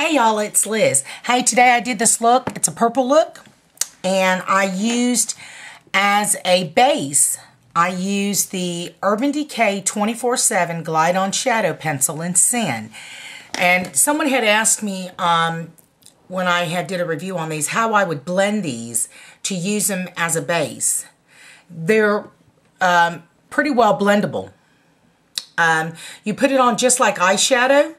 Hey y'all, it's Liz. Hey, today I did this look. It's a purple look, and I used as a base, I used the Urban Decay 24/7 Glide On Shadow Pencil in Sin. And someone had asked me when I had did a review on these how I would blend these to use them as a base. They're pretty well blendable. You put it on just like eyeshadow,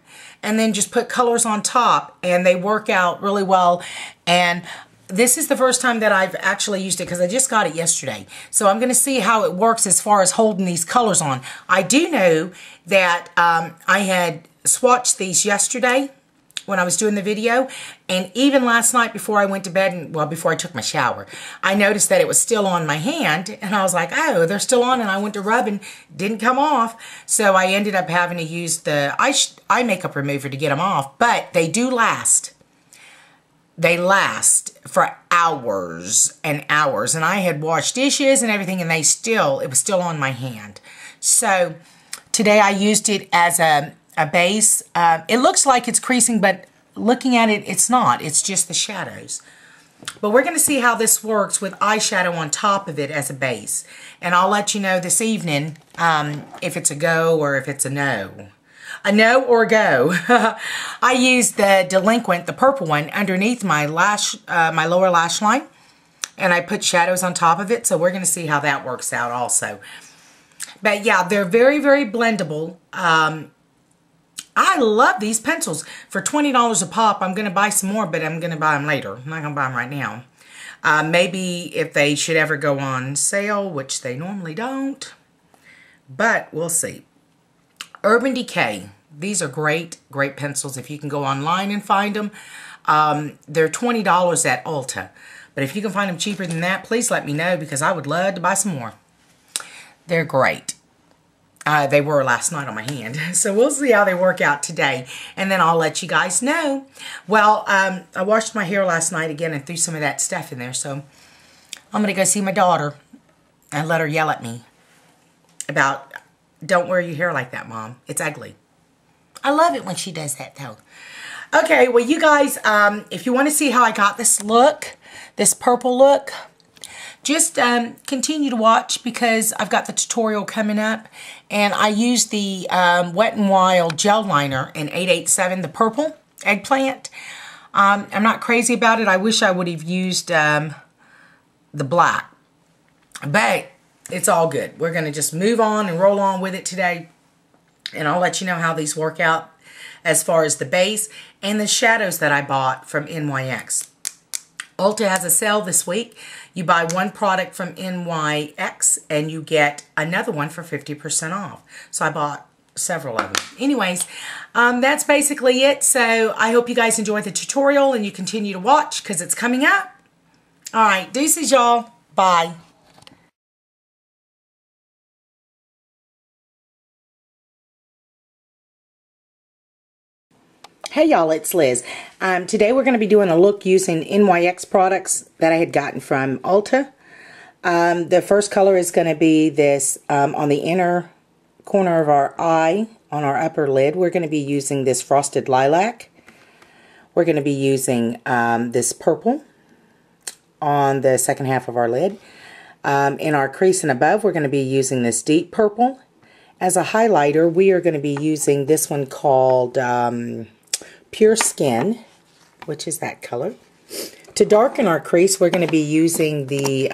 and then just put colors on top, and they work out really well. And this is the first time that I've actually used it because I just got it yesterday. So I'm going to see how it works as far as holding these colors on. I do know that I had swatched these yesterday when I was doing the video, and even last night before I went to bed, and well, before I took my shower, I noticed that it was still on my hand, and I was like, oh, they're still on, and I went to rub and didn't come off. So I ended up having to use the eye makeup remover to get them off, but they do last. They last for hours and hours, and I had washed dishes and everything, and it was still on my hand. So today I used it as a base. It looks like it's creasing, but looking at it, it's not. It's just the shadows. But we're going to see how this works with eyeshadow on top of it as a base. And I'll let you know this evening if it's a go or if it's a no. A no or go. I used the Delinquent, the purple one, underneath my my lower lash line. And I put shadows on top of it. So we're going to see how that works out also. But yeah, they're very, very blendable. I love these pencils. For $20 a pop, I'm going to buy some more, but I'm going to buy them later. I'm not going to buy them right now. Maybe if they should ever go on sale, which they normally don't. But we'll see. Urban Decay. These are great, great pencils. If you can go online and find them. They're $20 at Ulta. But if you can find them cheaper than that, please let me know because I would love to buy some more. They're great. They were last night on my hand. So we'll see how they work out today. And then I'll let you guys know. Well, I washed my hair last night again and threw some of that stuff in there. So I'm going to go see my daughter and let her yell at me about, don't wear your hair like that, Mom. It's ugly. I love it when she does that, though. Okay, well, you guys, if you want to see how I got this look, this purple look, just continue to watch because I've got the tutorial coming up. And I used the Wet n Wild gel liner in 887, the purple eggplant. I'm not crazy about it. I wish I would have used the black. But it's all good. We're going to just move on and roll on with it today. And I'll let you know how these work out as far as the base and the shadows that I bought from NYX. Ulta has a sale this week. You buy one product from NYX and you get another one for 50% off. So I bought several of them. Anyways, that's basically it. So I hope you guys enjoy the tutorial and you continue to watch because it's coming up. All right, deuces, y'all. Bye. Hey y'all, it's Liz. Today we're going to be doing a look using NYX products that I had gotten from Ulta. The first color is going to be this on the inner corner of our eye, on our upper lid. We're going to be using this Frosted Lilac. We're going to be using this purple on the second half of our lid. In our crease and above, we're going to be using this deep purple. As a highlighter, we are going to be using this one called Pure Skin, which is that color. To darken our crease, we're going to be using the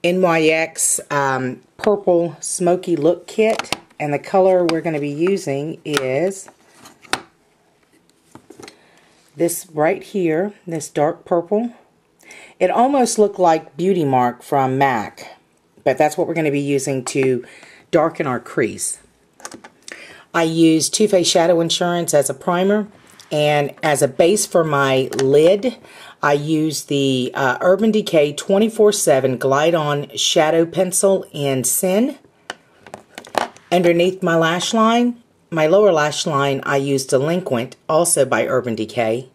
NYX Purple Smoky Look Kit. And the color we're going to be using is this right here, this dark purple. It almost looked like Beauty Mark from MAC, but that's what we're going to be using to darken our crease. I use Too Faced Shadow Insurance as a primer, and as a base for my lid, I use the Urban Decay 24/7 Glide On Shadow Pencil in Sin. Underneath my lash line, my lower lash line, I use Delinquent, also by Urban Decay,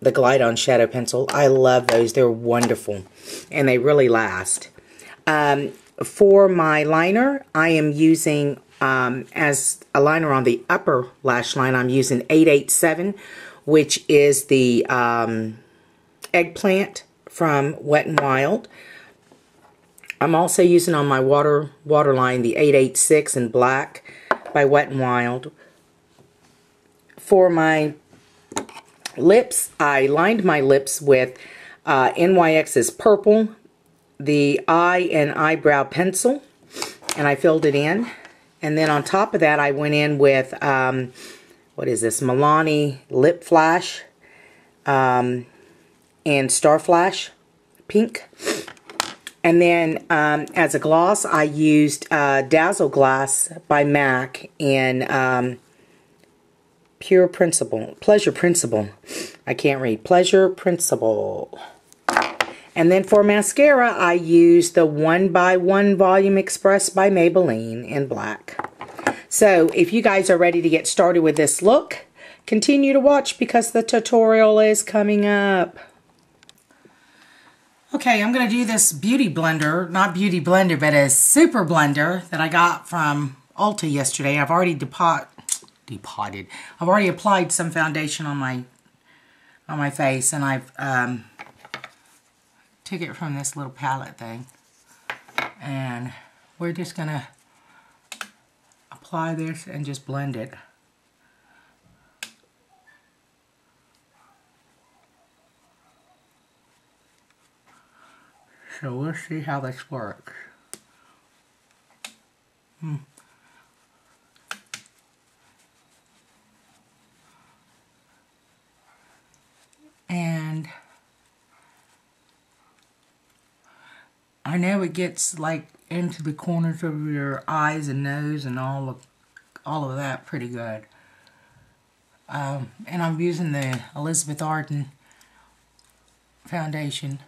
the Glide On Shadow Pencil. I love those. They're wonderful, and they really last. For my liner, I am using as a liner on the upper lash line, I'm using 887, which is the eggplant from Wet n Wild. I'm also using on my waterline the 886 in black by Wet n Wild. For my lips, I lined my lips with NYX's purple, the eye and eyebrow pencil, and I filled it in. And then on top of that, I went in with, what is this, Milani Lip Flash and Star Flash Pink. And then as a gloss, I used Dazzle Glass by MAC in Pleasure Principle. I can't read. Pleasure Principle. And then for mascara, I used the 1x1 Volume Express by Maybelline in black. So if you guys are ready to get started with this look, continue to watch because the tutorial is coming up. Okay, I'm going to do this beauty blender, not beauty blender, but a super blender that I got from Ulta yesterday. I've already I've already applied some foundation on my face, and I've took it from this little palette thing, and we're just gonna apply this and just blend it. So we'll see how this works. And I know it gets like into the corners of your eyes and nose and all of that pretty good. And I'm using the Elizabeth Arden foundation.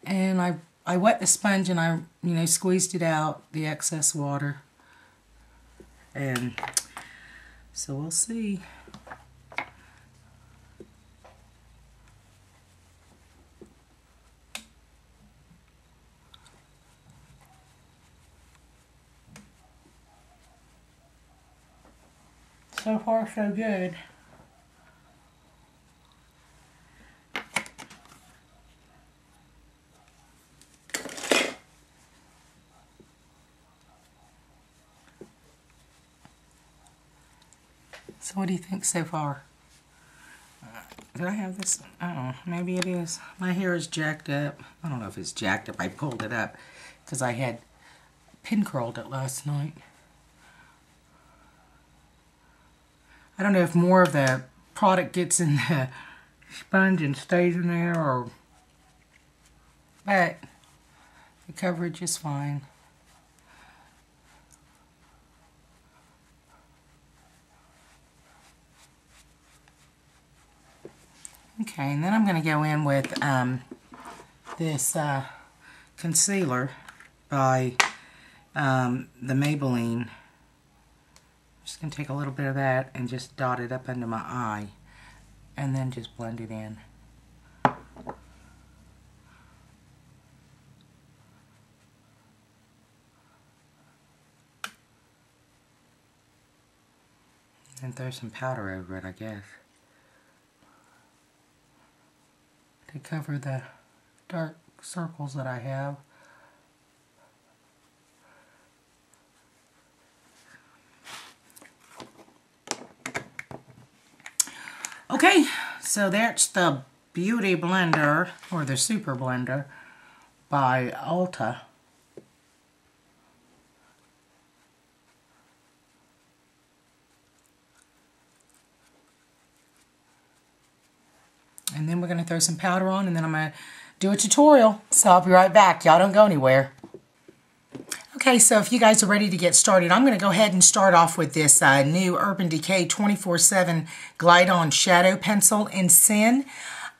And I wet the sponge and I squeezed it out, the excess water. And so we'll see. So far, so good. So what do you think so far? Did I have this? I don't know. Maybe it is. My hair is jacked up. I don't know if it's jacked up. I pulled it up because I had pin curled it last night. I don't know if more of the product gets in the sponge and stays in there, but the coverage is fine. Okay, and then I'm going to go in with this concealer by the Maybelline. Just going to take a little bit of that and just dot it up under my eye and then just blend it in. And throw some powder over it, I guess, to cover the dark circles that I have. Okay, so that's the Beauty Blender, or the Super Blender, by Ulta. And then we're going to throw some powder on, and then I'm going to do a tutorial. So I'll be right back. Y'all don't go anywhere. Okay, so if you guys are ready to get started, I'm going to go ahead and start off with this new Urban Decay 24/7 Glide On Shadow Pencil in Sin.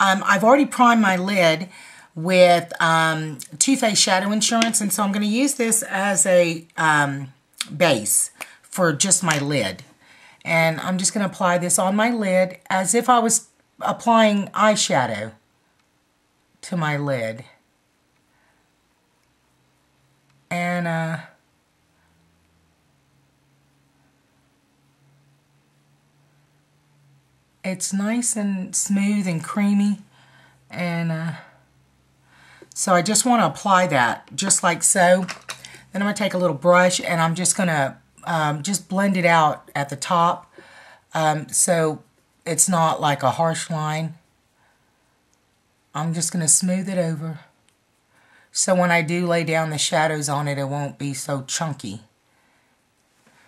I've already primed my lid with Too Faced Shadow Insurance, and so I'm going to use this as a base for just my lid. And I'm just going to apply this on my lid as if I was applying eyeshadow to my lid. And it's nice and smooth and creamy. And so I just want to apply that just like so. Then I'm going to take a little brush and I'm just going to just blend it out at the top so it's not like a harsh line. I'm just going to smooth it over so when I do lay down the shadows on it, it won't be so chunky.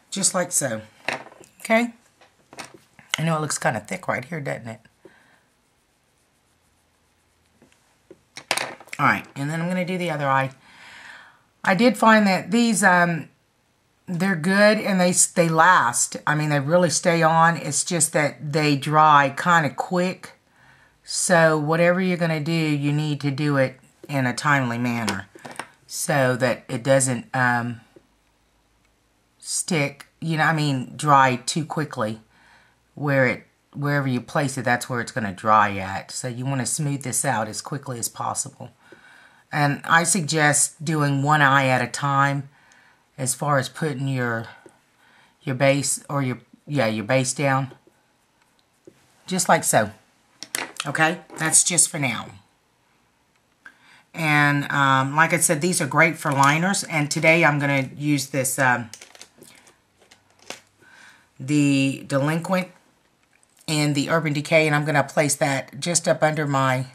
Just like so. Okay? I know it looks kind of thick right here, doesn't it? Alright, and then I'm going to do the other eye. I did find that these, they're good and they last. I mean, they really stay on. It's just that they dry kind of quick. So whatever you're going to do, you need to do it in a timely manner so that it doesn't stick, you know, I mean, dry too quickly. Wherever you place it, that's where it's going to dry at. So you want to smooth this out as quickly as possible. And I suggest doing one eye at a time as far as putting your base or your base down. Just like so. Okay, that's just for now. And like I said, these are great for liners. And today I'm going to use this, the Delinquent in the Urban Decay. And I'm going to place that just up under my...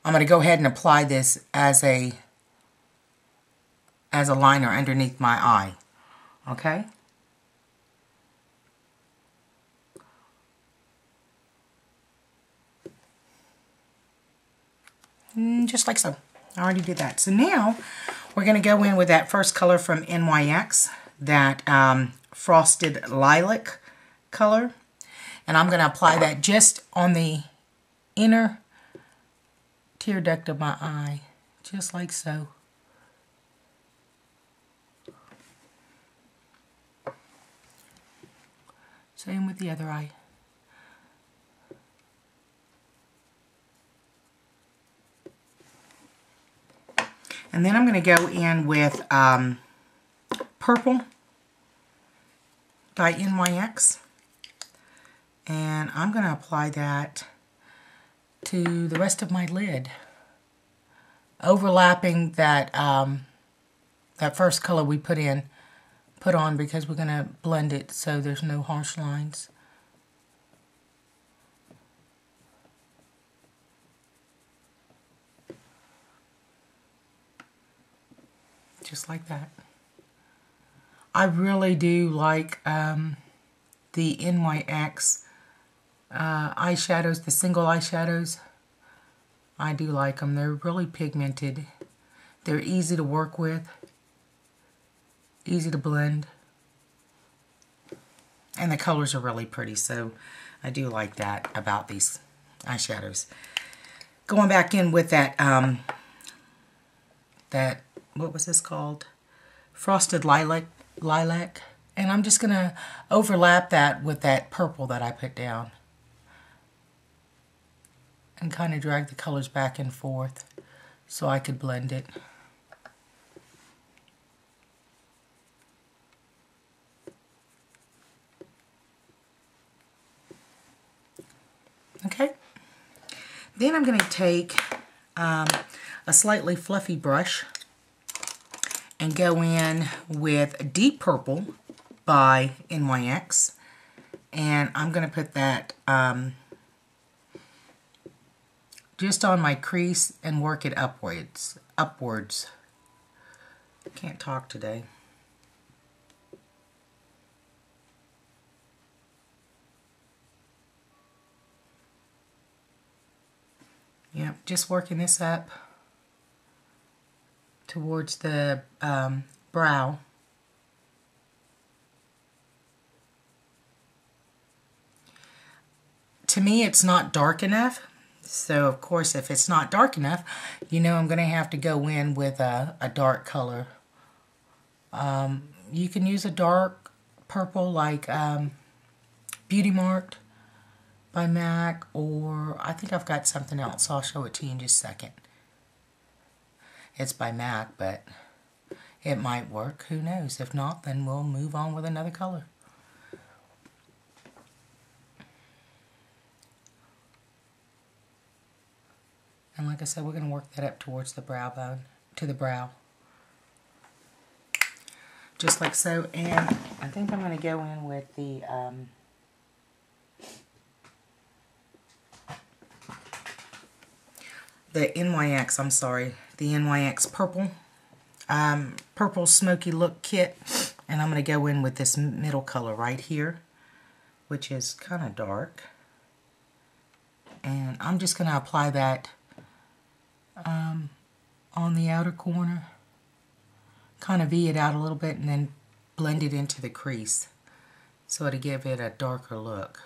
I'm going to go ahead and apply this as a liner underneath my eye. Okay? Just like so. I already did that. So now we're going to go in with that first color from NYX, that Frosted Lilac color. And I'm going to apply that just on the inner tear duct of my eye, just like so. Same with the other eye. And then I'm going to go in with Purple by NYX. And I'm going to apply that to the rest of my lid, overlapping that that first color we put on, because we're going to blend it so there's no harsh lines. Just like that. I really do like the NYX eyeshadows, the single eyeshadows. I do like them. They're really pigmented. They're easy to work with, easy to blend, and the colors are really pretty, so I do like that about these eyeshadows. Going back in with that what was this called? Frosted Lilac. And I'm just going to overlap that with that purple that I put down. And kind of drag the colors back and forth so I could blend it. Okay. Then I'm going to take a slightly fluffy brush and go in with Deep Purple by NYX. And I'm going to put that just on my crease and work it upwards. Can't talk today. Yep, just working this up towards the brow. To me, it's not dark enough. So, of course, if it's not dark enough, you know I'm going to have to go in with a dark color. You can use a dark purple like Beauty Marked by MAC, or I think I've got something else. I'll show it to you in just a second. It's by MAC, but it might work. Who knows? If not, then we'll move on with another color. And like I said, we're going to work that up towards the brow bone, to the brow. Just like so. And I think I'm going to go in with the NYX, I'm sorry, the NYX purple, purple smoky look kit. And I'm going to go in with this middle color right here, which is kind of dark. And I'm just going to apply that on the outer corner, kind of V it out a little bit, and then blend it into the crease so to give it a darker look.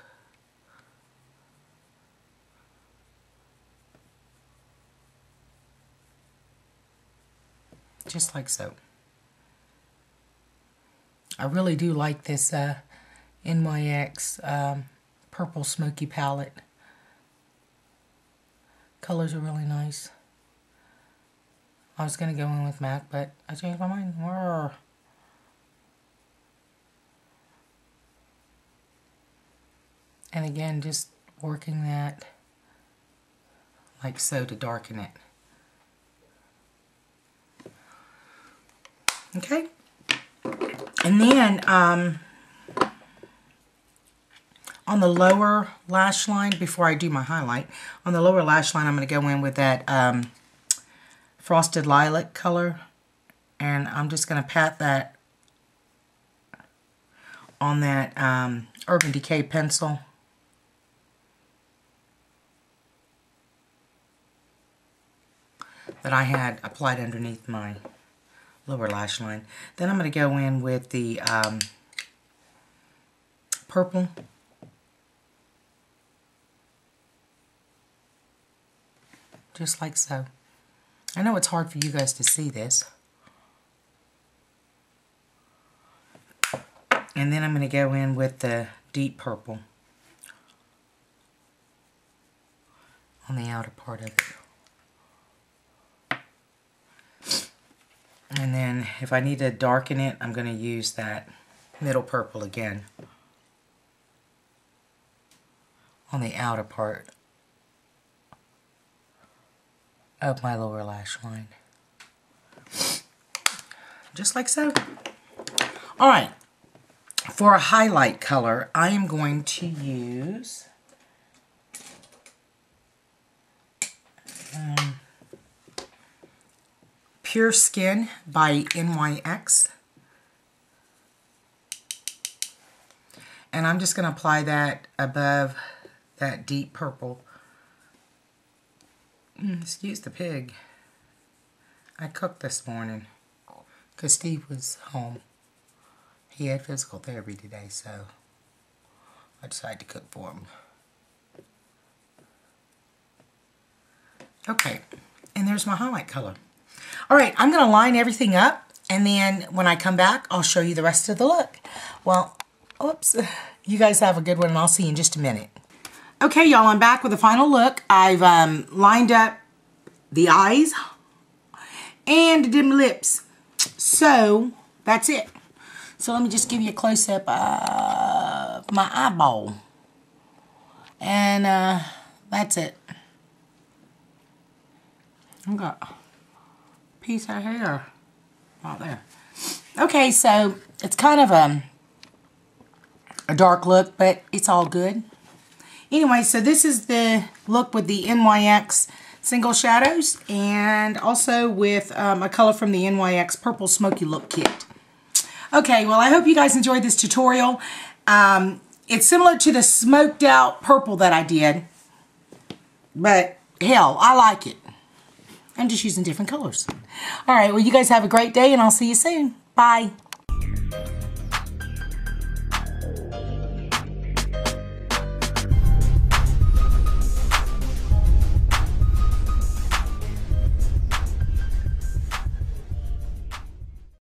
Just like so. I really do like this NYX purple smoky palette. Colors are really nice. I was going to go in with MAC, but I changed my mind. And again, just working that like so to darken it. Okay. And then on the lower lash line, before I do my highlight, on the lower lash line, I'm going to go in with that Frosted Lilac color, and I'm just going to pat that on that Urban Decay pencil. That I had applied underneath my lower lash line. Then I'm going to go in with the purple. Just like so. I know it's hard for you guys to see this. And then I'm going to go in with the deep purple on the outer part of it. And then if I need to darken it, I'm going to use that middle purple again on the outer part of my lower lash line. Just like so. Alright, for a highlight color, I am going to use Pure Skin by NYX. And I'm just going to apply that above that deep purple. Excuse the pig. I cooked this morning because Steve was home. He had physical therapy today, so I decided to cook for him. Okay, and there's my highlight color. Alright, I'm going to line everything up, and then when I come back, I'll show you the rest of the look. Well, oops, you guys have a good one, and I'll see you in just a minute. Okay, y'all, I'm back with the final look. I've lined up the eyes and did my lips. So, that's it. So, let me just give you a close-up of my eyeball. And that's it. I've got a piece of hair right there. Okay, so it's kind of a dark look, but it's all good. Anyway, so this is the look with the NYX single shadows, and also with a color from the NYX Purple Smoky Look Kit. Okay, well, I hope you guys enjoyed this tutorial. It's similar to the smoked out purple that I did, but hell, I like it. I'm just using different colors. All right, well, you guys have a great day, and I'll see you soon. Bye.